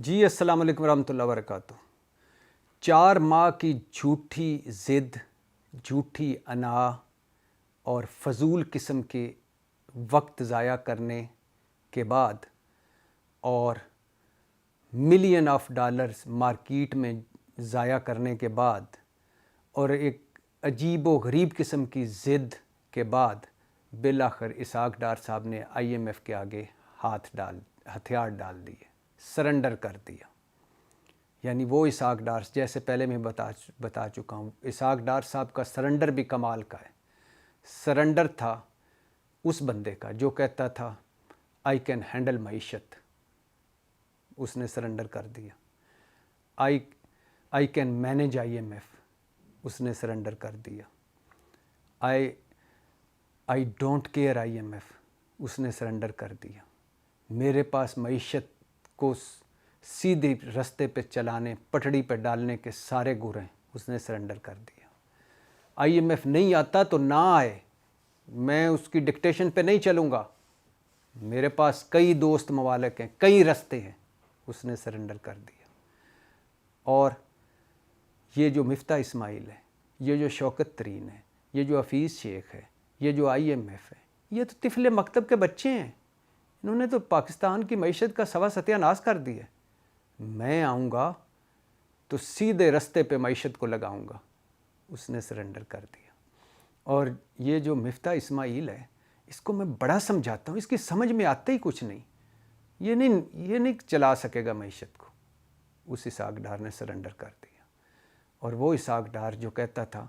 جی السلام علیکم ورحمۃ اللہ وبرکاتہ۔ 4 ماہ کی جھوٹی ضد، جھوٹی انا اور فضول قسم کے وقت ضائع کرنے کے بعد اور ملین آف ڈالرز مارکیٹ میں ضائع کرنے کے بعد اور ایک عجیب و غریب قسم کی ضد کے بعد بالآخر اسحاق ڈار صاحب نے آئی ایم ایف کے آگے ہتھیار ڈال دیے، سرنڈر کر دیا۔ یعنی وہ اسحاق ڈار، جیسے پہلے میں بتا چکا ہوں، اسحاق ڈار صاحب کا سرنڈر بھی کمال کا ہے۔ سرنڈر تھا اس بندے کا جو کہتا تھا آئی کین ہینڈل معیشت، اس نے سرنڈر کر دیا۔ I can manage I M F, اس نے سرنڈر کر دیا۔ I don't care I M F, اس نے سرنڈر کر دیا۔ میرے پاس معیشت کو سیدھے رستے پہ چلانے، پٹڑی پہ ڈالنے کے سارے گر ہیں، اس نے سرنڈر کر دیا۔ آئی ایم ایف نہیں آتا تو نہ آئے، میں اس کی ڈکٹیشن پہ نہیں چلوں گا، میرے پاس کئی دوست ممالک ہیں، کئی رستے ہیں، اس نے سرنڈر کر دیا۔ اور یہ جو مفتاح اسماعیل ہے، یہ جو شوکت ترین ہے، یہ جو حفیظ شیخ ہے، یہ جو آئی ایم ایف ہے، یہ تو طفل مکتب کے بچے ہیں، انہوں نے تو پاکستان کی معیشت کا سوا ستیہ ناش کر دیا۔ میں آؤں گا تو سیدھے رستے پہ معیشت کو لگاؤں گا، اس نے سرنڈر کر دیا۔ اور یہ جو مفتاح اسماعیل ہے، اس کو میں بڑا سمجھاتا ہوں، اس کی سمجھ میں آتا ہی کچھ نہیں، یہ نہیں چلا سکے گا معیشت کو۔ اس اسحاق ڈار نے سرنڈر کر دیا۔ اور وہ اسحاق ڈار جو کہتا تھا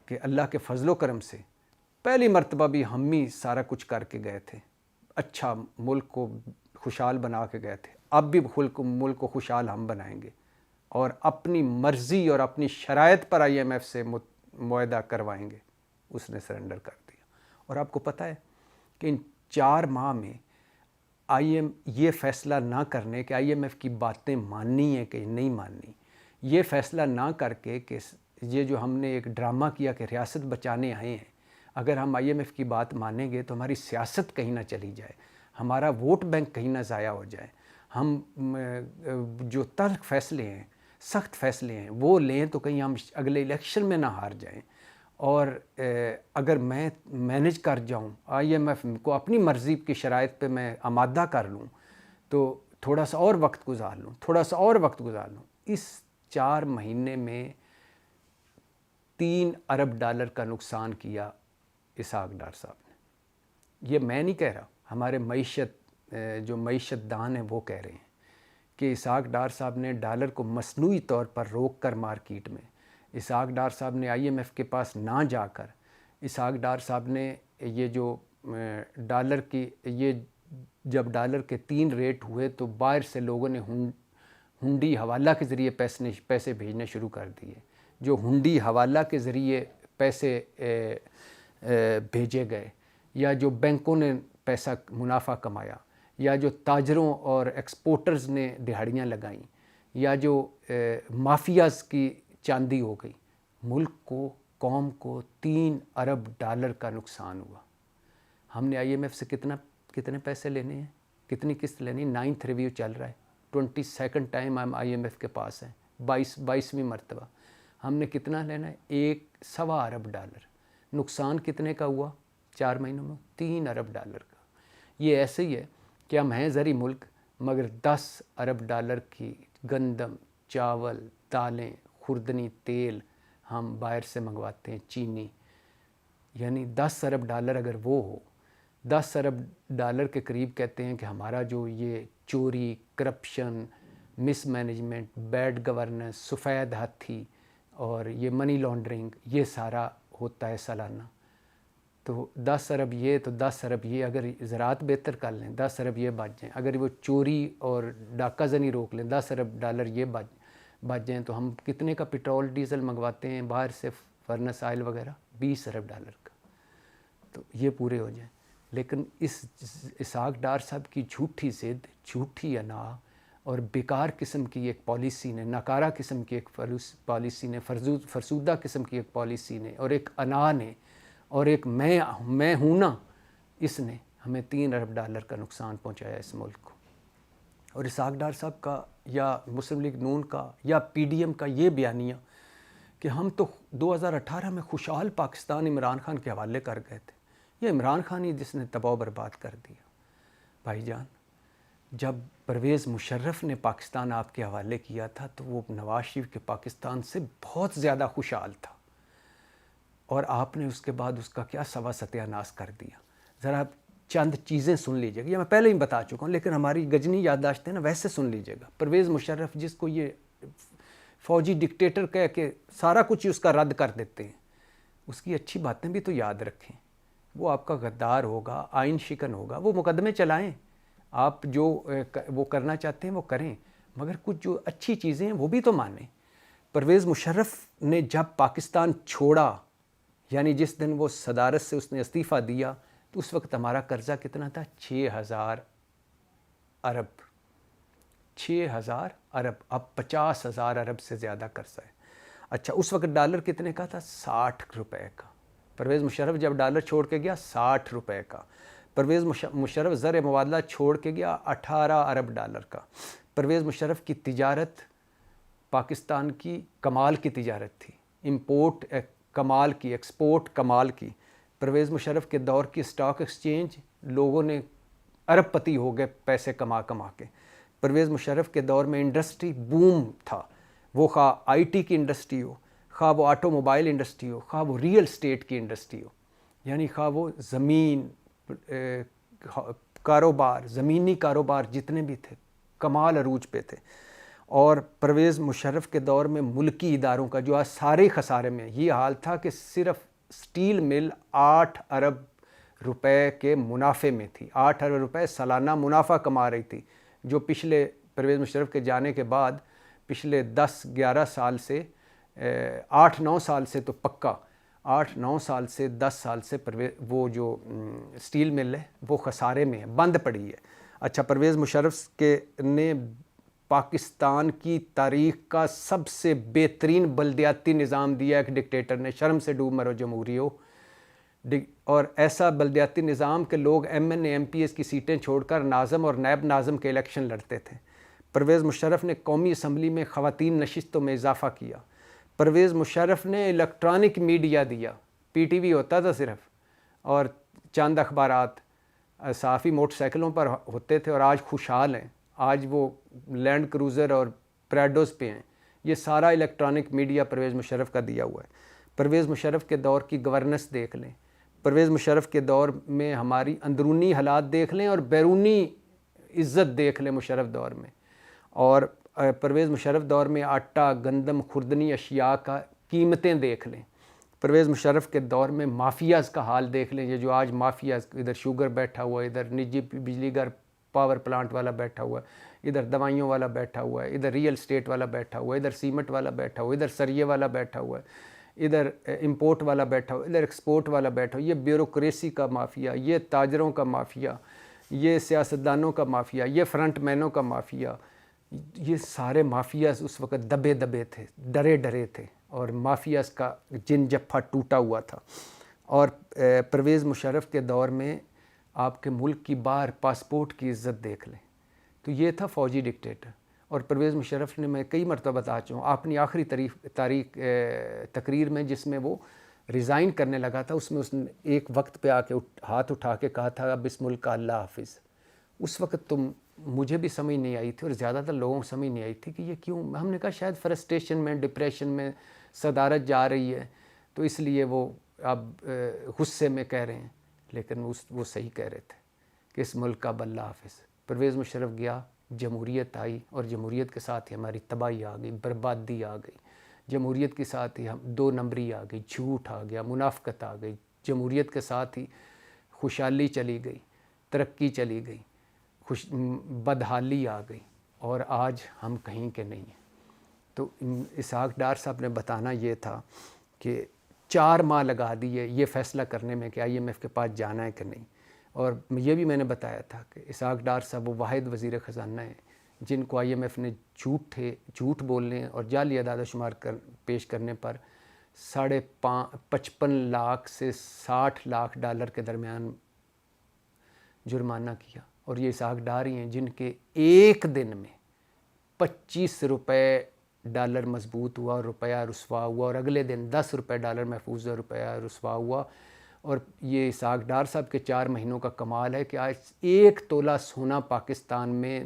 کہ اللہ کے فضل و کرم سے پہلی مرتبہ بھی ہم ہی سارا کچھ کر کے گئے تھے، اچھا ملک کو خوشحال بنا کے گئے تھے، اب بھی ملک کو خوشحال ہم بنائیں گے اور اپنی مرضی اور اپنی شرائط پر آئی ایم ایف سے معاہدہ کروائیں گے، اس نے سرنڈر کر دیا۔ اور آپ کو پتہ ہے کہ ان 4 ماہ میں یہ فیصلہ نہ کرنے کہ آئی ایم ایف کی باتیں ماننی ہیں کہ نہیں ماننی، یہ فیصلہ نہ کر کے کہ یہ جو ہم نے ایک ڈرامہ کیا کہ ریاست بچانے آئے ہیں، اگر ہم آئی ایم ایف کی بات مانیں گے تو ہماری سیاست کہیں نہ چلی جائے، ہمارا ووٹ بینک کہیں نہ ضائع ہو جائے، ہم جو تلخ فیصلے ہیں، سخت فیصلے ہیں وہ لیں تو کہیں ہم اگلے الیکشن میں نہ ہار جائیں۔ اور اگر میں مینیج کر جاؤں آئی ایم ایف کو، اپنی مرضی کی شرائط پہ میں آمادہ کر لوں تو تھوڑا سا اور وقت گزار لوں، اس 4 مہینے میں 3 ارب ڈالر کا نقصان کیا اسحاق ڈار صاحب نے۔ یہ میں نہیں کہہ رہا، ہمارے جو معیشت دان ہیں وہ کہہ رہے ہیں کہ اسحاق ڈار صاحب نے ڈالر کو مصنوعی طور پر روک کر مارکیٹ میں، اسحاق ڈار صاحب نے آئی ایم ایف کے پاس نہ جا کر، اسحاق ڈار صاحب نے یہ جو جب ڈالر کے 3 ریٹ ہوئے تو باہر سے لوگوں نے ہنڈی حوالہ کے ذریعے پیسے بھیجنے شروع کر دیے۔ جو ہنڈی حوالہ کے ذریعے پیسے بھیجے گئے، یا جو بینکوں نے پیسہ منافع کمایا، یا جو تاجروں اور ایکسپورٹرز نے دہاڑیاں لگائیں، یا جو مافیاز کی چاندی ہو گئی، ملک کو، قوم کو 3 ارب ڈالر کا نقصان ہوا۔ ہم نے آئی ایم ایف سے کتنے پیسے لینے ہیں، کتنی قسط لینی؟ 9th ریویو چل رہا ہے، 22nd ٹائم ہم آئی ایم ایف کے پاس ہیں، 22ویں مرتبہ۔ ہم نے کتنا لینا ہے؟ 1.25 ارب ڈالر۔ نقصان کتنے کا ہوا 4 مہینوں میں؟ 3 ارب ڈالر کا۔ یہ ایسے ہی ہے کہ ہم ہیں زرعی ملک، مگر 10 ارب ڈالر کی گندم، چاول، دالیں، خوردنی تیل ہم باہر سے منگواتے ہیں، چینی۔ یعنی 10 ارب ڈالر اگر وہ ہو، 10 ارب ڈالر کے قریب کہتے ہیں کہ ہمارا جو یہ چوری، کرپشن، مس مینجمنٹ، بیڈ گورننس، سفید ہاتھی اور یہ منی لانڈرنگ، یہ سارا ہوتا ہے سالانہ۔ تو 10 ارب یہ، تو 10 ارب یہ، اگر زراعت بہتر کر لیں 10 ارب یہ بچ جائیں، اگر وہ چوری اور ڈاکہ زنی روک لیں 10 ارب ڈالر یہ بچ جائیں، تو ہم کتنے کا پٹرول ڈیزل منگواتے ہیں باہر سے، فرنس آئل وغیرہ؟ 20 ارب ڈالر کا۔ تو یہ پورے ہو جائیں۔ لیکن اس اسحاق ڈار صاحب کی جھوٹی ضد، جھوٹی انا اور بیکار قسم کی ایک پالیسی نے، ناکارہ قسم کی ایک پالیسی نے، فرسودہ قسم کی ایک پالیسی نے، اور ایک انا نے، اور ایک میں ہوں نا، اس نے ہمیں 3 ارب ڈالر کا نقصان پہنچایا اس ملک کو۔ اور اسحاق ڈار صاحب کا یا مسلم لیگ نون کا یا پی ڈی ایم کا یہ بیانیہ کہ ہم تو 2018 میں خوشحال پاکستان عمران خان کے حوالے کر گئے تھے، یہ عمران خان ہی جس نے تباہ و برباد کر دیا۔ بھائی جان، جب پرویز مشرف نے پاکستان آپ کے حوالے کیا تھا تو وہ نواز شریف کے پاکستان سے بہت زیادہ خوشحال تھا، اور آپ نے اس کے بعد اس کا کیا سوا ستیہ ناش کر دیا۔ ذرا چند چیزیں سن لیجیے گا، یہ میں پہلے ہی بتا چکا ہوں، لیکن ہماری گجنی یادداشت ہے نا، ویسے سن لیجیے گا۔ پرویز مشرف جس کو یہ فوجی ڈکٹیٹر کہہ کے سارا کچھ ہی اس کا رد کر دیتے ہیں، اس کی اچھی باتیں بھی تو یاد رکھیں۔ وہ آپ کا غدار ہوگا، آئین شکن ہوگا، وہ مقدمے چلائیں، آپ جو وہ کرنا چاہتے ہیں وہ کریں، مگر کچھ جو اچھی چیزیں ہیں وہ بھی تو مانیں۔ پرویز مشرف نے جب پاکستان چھوڑا، یعنی جس دن وہ صدارت سے اس نے استعفیٰ دیا، تو اس وقت ہمارا قرضہ کتنا تھا؟ 6,000 ارب۔ 6,000 ارب، اب 50,000 ارب سے زیادہ قرضہ ہے۔ اچھا، اس وقت ڈالر کتنے کا تھا؟ 60 روپے کا۔ پرویز مشرف جب ڈالر چھوڑ کے گیا 60 روپے کا۔ پرویز مشرف زر مبادلہ چھوڑ کے گیا 18 ارب ڈالر کا۔ پرویز مشرف کی تجارت پاکستان کی کمال کی تجارت تھی، امپورٹ کمال کی، ایکسپورٹ کمال کی۔ پرویز مشرف کے دور کی سٹاک ایکسچینج لوگوں نے ارب پتی ہو گئے پیسے کما کما کے۔ پرویز مشرف کے دور میں انڈسٹری بوم تھا، وہ خواہ آئی ٹی کی انڈسٹری ہو، خواہ وہ آٹو موبائل انڈسٹری ہو، خواہ وہ ریئل اسٹیٹ کی انڈسٹری ہو، یعنی خواہ وہ زمین کاروبار، زمینی کاروبار جتنے بھی تھے کمال عروج پہ تھے۔ اور پرویز مشرف کے دور میں ملکی اداروں کا جو آج سارے خسارے میں یہ حال تھا کہ صرف سٹیل مل 8 ارب روپے کے منافع میں تھی، 8 ارب روپے سالانہ منافع کما رہی تھی، جو پچھلے پرویز مشرف کے جانے کے بعد پچھلے 10-11 سال سے 8-9 سال سے تو پکا 8-9 سال سے 10 سال سے وہ جو سٹیل مل ہے وہ خسارے میں ہے، بند پڑی ہے۔ اچھا، پرویز مشرف کے نے پاکستان کی تاریخ کا سب سے بہترین بلدیاتی نظام دیا ایک ڈکٹیٹر نے، شرم سے ڈوب مرو جمہوریو۔ اور ایسا بلدیاتی نظام کہ لوگ M N A M P S کی سیٹیں چھوڑ کر ناظم اور نائب ناظم کے الیکشن لڑتے تھے۔ پرویز مشرف نے قومی اسمبلی میں خواتین نشستوں میں اضافہ کیا۔ پرویز مشرف نے الیکٹرانک میڈیا دیا، پی ٹی وی ہوتا تھا صرف، اور چند اخبارات صحافی موٹر سائیکلوں پر ہوتے تھے، اور آج خوشحال ہیں، آج وہ لینڈ کروزر اور پریڈوز پہ ہیں۔ یہ سارا الیکٹرانک میڈیا پرویز مشرف کا دیا ہوا ہے۔ پرویز مشرف کے دور کی گورننس دیکھ لیں، پرویز مشرف کے دور میں ہماری اندرونی حالات دیکھ لیں اور بیرونی عزت دیکھ لیں مشرف دور میں۔ اور پرویز مشرف دور میں آٹا، گندم، خوردنی اشیاء کا قیمتیں دیکھ لیں۔ پرویز مشرف کے دور میں مافیاز کا حال دیکھ لیں، یہ جو آج مافیاز، ادھر شوگر بیٹھا ہوا ہے، ادھر نجی بجلی گھر پاور پلانٹ والا بیٹھا ہوا ہے، ادھر دوائیوں والا بیٹھا ہوا ہے، ادھر ریئل اسٹیٹ والا بیٹھا ہوا ہے، ادھر سیمنٹ والا بیٹھا ہوا ہے، ادھر سریے والا بیٹھا ہوا ہے، ادھر امپورٹ والا بیٹھا ہوا ہے، ادھر ایکسپورٹ والا بیٹھا ہوا ہے۔ یہ بیوروکریسی کا مافیا، یہ تاجروں کا مافیا، یہ سیاستدانوں کا مافیا، یہ فرنٹ مینوں کا مافیا، یہ سارے مافیاز اس وقت دبے دبے تھے، ڈرے ڈرے تھے، اور مافیاز کا جن جفا ٹوٹا ہوا تھا۔ اور پرویز مشرف کے دور میں آپ کے ملک کی باہر پاسپورٹ کی عزت دیکھ لیں، تو یہ تھا فوجی ڈکٹیٹر۔ اور پرویز مشرف نے، میں کئی مرتبہ بتا چکا ہوں، اپنی آخری تقریر میں جس میں وہ ریزائن کرنے لگا تھا، اس میں اس نے ایک وقت پہ آ کے ہاتھ اٹھا کے کہا تھا اب اس ملک کا اللہ حافظ۔ اس وقت تو مجھے بھی سمجھ نہیں آئی تھی اور زیادہ تر لوگوں کو سمجھ نہیں آئی تھی کہ یہ کیوں۔ ہم نے کہا شاید فرسٹریشن میں، ڈپریشن میں صدارت جا رہی ہے تو اس لیے وہ اب غصے میں کہہ رہے ہیں، لیکن وہ صحیح کہہ رہے تھے کہ اس ملک کا اب اللہ حافظ۔ پرویز مشرف گیا، جمہوریت آئی، اور جمہوریت کے ساتھ ہی ہماری تباہی آ گئی، بربادی آ گئی۔ جمہوریت کے ساتھ ہی ہم 2 نمبری آ گئی، جھوٹ آ گیا، منافقت آ گئی۔ جمہوریت کے ساتھ ہی خوشحالی چلی گئی، ترقی چلی گئی، بدحالی آ گئی، اور آج ہم کہیں کے نہیں ہیں۔ تو اسحاق ڈار صاحب نے بتانا یہ تھا کہ 4 ماہ لگا دیے یہ فیصلہ کرنے میں کہ آئی ایم ایف کے پاس جانا ہے کہ نہیں۔ اور یہ بھی میں نے بتایا تھا کہ اسحاق ڈار صاحب وہ واحد وزیر خزانہ ہیں جن کو آئی ایم ایف نے جھوٹ بولنے اور جعلی اعداد و شمار پیش کرنے پر 55 لاکھ سے 60 لاکھ ڈالر کے درمیان جرمانہ کیا، اور یہ اسحاق ڈار ہی ہیں جن کے ایک دن میں 25 روپے ڈالر مضبوط ہوا اور روپیہ رسوا ہوا، اور اگلے دن 10 روپے ڈالر محفوظ اور روپیہ رسوا ہوا. اور یہ اسحاق ڈار صاحب کے 4 مہینوں کا کمال ہے کہ آج 1 تولہ سونا پاکستان میں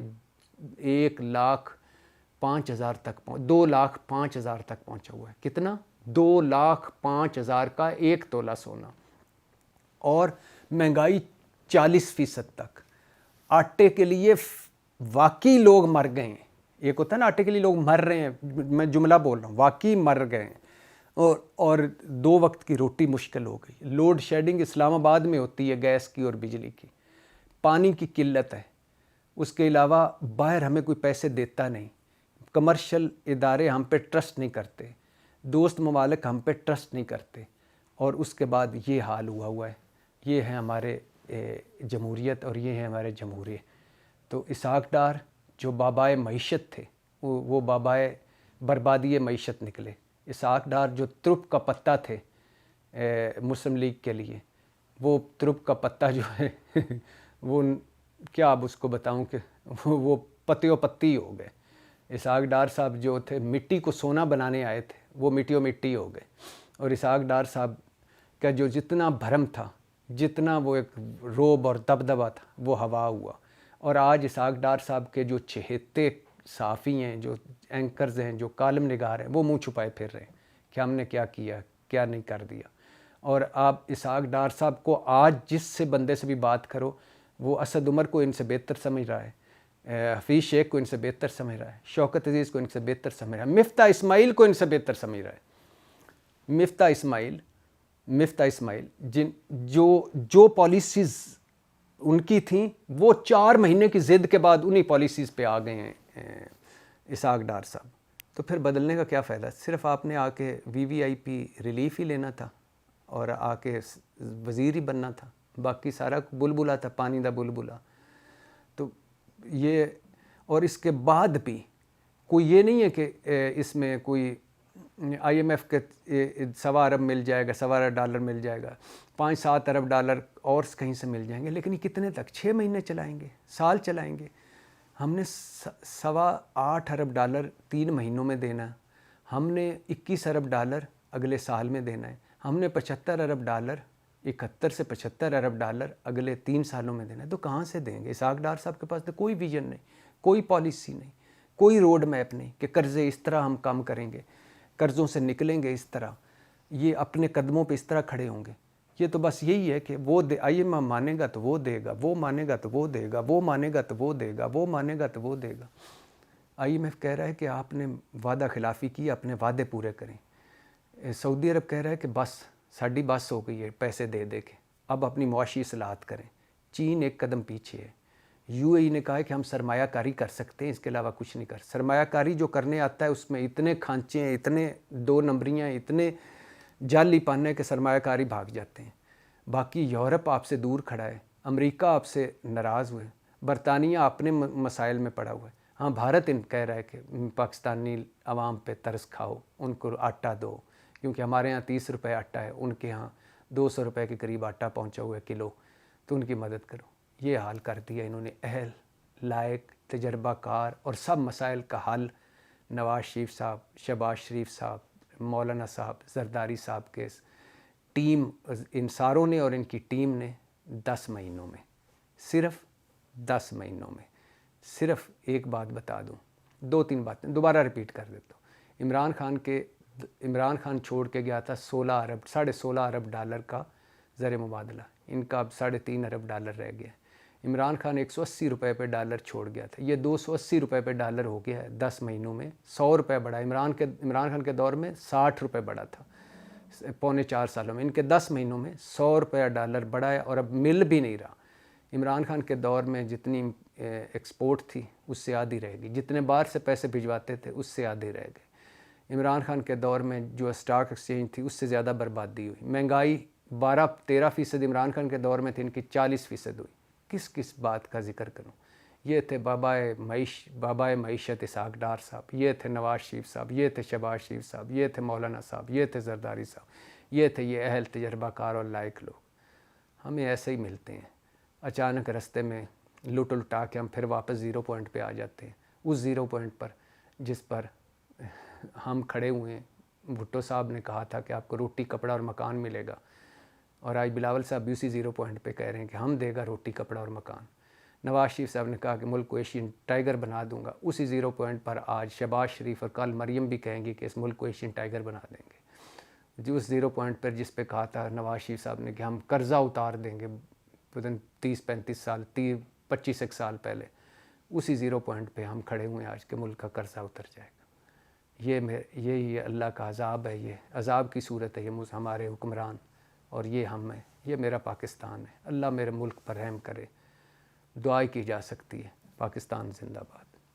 1,05,000 تک 2,05,000 تک پہنچا ہوا ہے. کتنا؟ 2,05,000 کا 1 تولہ سونا. اور مہنگائی 40% تک. آٹے کے لیے واقعی لوگ مر گئے ہیں. ایک ہوتا ہے نا آٹے کے لیے لوگ مر رہے ہیں، میں جملہ بول رہا ہوں، واقعی مر گئے ہیں. اور 2 وقت کی روٹی مشکل ہو گئی. لوڈ شیڈنگ اسلام آباد میں ہوتی ہے گیس کی اور بجلی کی. پانی کی قلت ہے. اس کے علاوہ باہر ہمیں کوئی پیسے دیتا نہیں. کمرشل ادارے ہم پہ ٹرسٹ نہیں کرتے. دوست ممالک ہم پہ ٹرسٹ نہیں کرتے. اور اس کے بعد یہ حال ہوا ہے. یہ ہے ہمارے جمہوریت اور یہ ہے ہمارے جمہوریے. تو اسحاق ڈار جو بابائے معیشت تھے وہ بابائے بربادی معیشت نکلے. اسحاق ڈار جو ترپ کا پتہ تھے مسلم لیگ کے لیے، وہ ترپ کا پتہ جو ہے وہ کیا اب اس کو بتاؤں کہ وہ پتے و پتی ہو گئے. اسحاق ڈار صاحب جو تھے مٹی کو سونا بنانے آئے تھے، وہ مٹی و مٹی ہو گئے. اور اسحاق ڈار صاحب کا جو جتنا بھرم تھا، جتنا وہ ایک روب اور دبدبہ تھا، وہ ہوا ہوا. اور آج اسحاق ڈار صاحب کے جو چہیتے صحافی ہیں، جو اینکرز ہیں، جو کالم نگار ہیں، وہ منہ چھپائے پھر رہے ہیں کہ ہم نے کیا کیا، کیا نہیں کر دیا. اور آپ اسحاق ڈار صاحب کو آج جس سے بندے سے بھی بات کرو، وہ اسد عمر کو ان سے بہتر سمجھ رہا ہے، حفیظ شیخ کو ان سے بہتر سمجھ رہا ہے، شوکت عزیز کو ان سے بہتر سمجھ رہا ہے، مفتاح اسماعیل کو ان سے بہتر سمجھ رہا ہے. مفتاح اسماعیل جو پالیسیز ان کی تھیں، وہ 4 مہینے کی ضد کے بعد انہی پالیسیز پہ آ گئے ہیں اسحاق ڈار صاحب. تو پھر بدلنے کا کیا فائدہ؟ صرف آپ نے آ کے VVIP ریلیف ہی لینا تھا اور آ کے وزیر ہی بننا تھا. باقی سارا بلبلا تھا، پانی دا بلبلا. تو یہ، اور اس کے بعد بھی کوئی یہ نہیں ہے کہ اس میں کوئی IMF کے 1.25 ارب مل جائے گا، 1.25 ارب ڈالر مل جائے گا، 5-7 ارب ڈالر اور کہیں سے مل جائیں گے. لیکن یہ کتنے تک؟ 6 مہینے چلائیں گے، سال چلائیں گے. ہم نے 8.25 ارب ڈالر 3 مہینوں میں دینا ہے. ہم نے 21 ارب ڈالر اگلے سال میں دینا ہے. ہم نے 75 ارب ڈالر 71 سے 75 ارب ڈالر اگلے 3 سالوں میں دینا ہے. تو کہاں سے دیں گے؟ اسحاق ڈار صاحب کے پاس تو کوئی ویژن نہیں، کوئی پالیسی نہیں، کوئی روڈ میپ نہیں کہ قرضے اس طرح ہم کم کریں گے، قرضوں سے نکلیں گے اس طرح، یہ اپنے قدموں پہ اس طرح کھڑے ہوں گے. یہ تو بس یہی ہے کہ وہ IMF مانے گا تو وہ دے گا، وہ مانے گا تو وہ دے گا، وہ مانے گا تو وہ دے گا، وہ مانے گا تو وہ دے گا. IMF کہہ رہا ہے کہ آپ نے وعدہ خلافی کی، اپنے وعدے پورے کریں. سعودی عرب کہہ رہا ہے کہ بس ساڈی بس ہو گئی ہے پیسے دے دے کے، اب اپنی معاشی اصلاحات کریں. چین ایک قدم پیچھے ہے. UAE نے کہا ہے کہ ہم سرمایہ کاری کر سکتے ہیں، اس کے علاوہ کچھ نہیں کر. سرمایہ کاری جو کرنے آتا ہے اس میں اتنے کھانچے ہیں، اتنے 2 نمبریاں، اتنے جعلی پانے کہ سرمایہ کاری بھاگ جاتے ہیں. باقی یورپ آپ سے دور کھڑا ہے، امریکہ آپ سے ناراض ہوئے، برطانیہ اپنے مسائل میں پڑا ہوا ہے. ہاں، بھارت کہہ رہا ہے کہ پاکستانی عوام پہ ترس کھاؤ، ان کو آٹا دو، کیونکہ ہمارے ہاں 30 روپے آٹا ہے، ان کے ہاں 200 روپے کے قریب آٹا پہنچا ہوا ہے کلو، تو ان کی مدد کرو. یہ حال کر دیا انہوں نے. اہل، لائق، تجربہ کار اور سب مسائل کا حل نواز شریف صاحب، شہباز شریف صاحب، مولانا صاحب، زرداری صاحب کے ٹیم، ان ساروں نے اور ان کی ٹیم نے 10 مہینوں میں، صرف 10 مہینوں میں. صرف ایک بات بتا دوں، 2-3 باتیں دوبارہ ریپیٹ کر دیتا ہوں. عمران خان چھوڑ کے گیا تھا 16 ارب ڈالر کا زر مبادلہ. ان کا اب 3.5 ارب ڈالر رہ گیا. عمران خان 180 روپے پہ ڈالر چھوڑ گیا تھا، یہ 280 روپے پہ ڈالر ہو گیا ہے 10 مہینوں میں. 100 روپے بڑھا. عمران خان کے دور میں 60 روپے بڑھا تھا 4.25 سالوں میں. ان کے 10 مہینوں میں 100 روپے ڈالر بڑھا ہے اور اب مل بھی نہیں رہا. عمران خان کے دور میں جتنی ایکسپورٹ تھی اس سے آدھی رہ گئی، جتنے باہر سے پیسے بھجواتے تھے اس سے آدھے رہ گئے. عمران خان کے دور میں جو اسٹاک ایکسچینج تھی اس سے زیادہ بربادی ہوئی. مہنگائی 12-13% عمران خان کے دور میں تھی، ان کی 40% ہوئی. کس بات کا ذکر کروں؟ یہ تھے بابائے معیشت اسحاق ڈار صاحب، یہ تھے نواز شریف صاحب، یہ تھے شہباز شریف صاحب، یہ تھے مولانا صاحب، یہ تھے زرداری صاحب، یہ تھے یہ اہل، تجربہ کار اور لائق لوگ. ہمیں ایسے ہی ملتے ہیں. اچانک رستے میں لٹ لٹا کے ہم پھر واپس 0 پوائنٹ پہ آ جاتے ہیں. اس 0 پوائنٹ پر جس پر ہم کھڑے ہوئے ہیں. بھٹو صاحب نے کہا تھا کہ آپ کو روٹی کپڑا اور مکان ملے گا, اور آج بلاول صاحب بھی اسی 0 پوائنٹ پہ کہہ رہے ہیں کہ ہم دے گا روٹی کپڑا اور مکان. نواز شریف صاحب نے کہا کہ ملک کو ایشین ٹائیگر بنا دوں گا. اسی 0 پوائنٹ پر آج شہباز شریف اور کل مریم بھی کہیں گی کہ اس ملک کو ایشین ٹائیگر بنا دیں گے. جو اس 0 پوائنٹ پر جس پہ کہا تھا نواز شریف صاحب نے کہ ہم قرضہ اتار دیں گے 30-35 سال 25 سال پہلے, اسی 0 پوائنٹ پہ ہم کھڑے ہوئے ہیں آج کے ملک کا قرضہ اتر جائے گا. یہ اللہ کا عذاب ہے, یہ عذاب کی صورت ہے یہ ہمارے حکمران, اور یہ ہم ہیں, یہ میرا پاکستان ہے. اللہ میرے ملک پر رحم کرے. دعائیں کی جا سکتی ہے. پاکستان زندہ باد.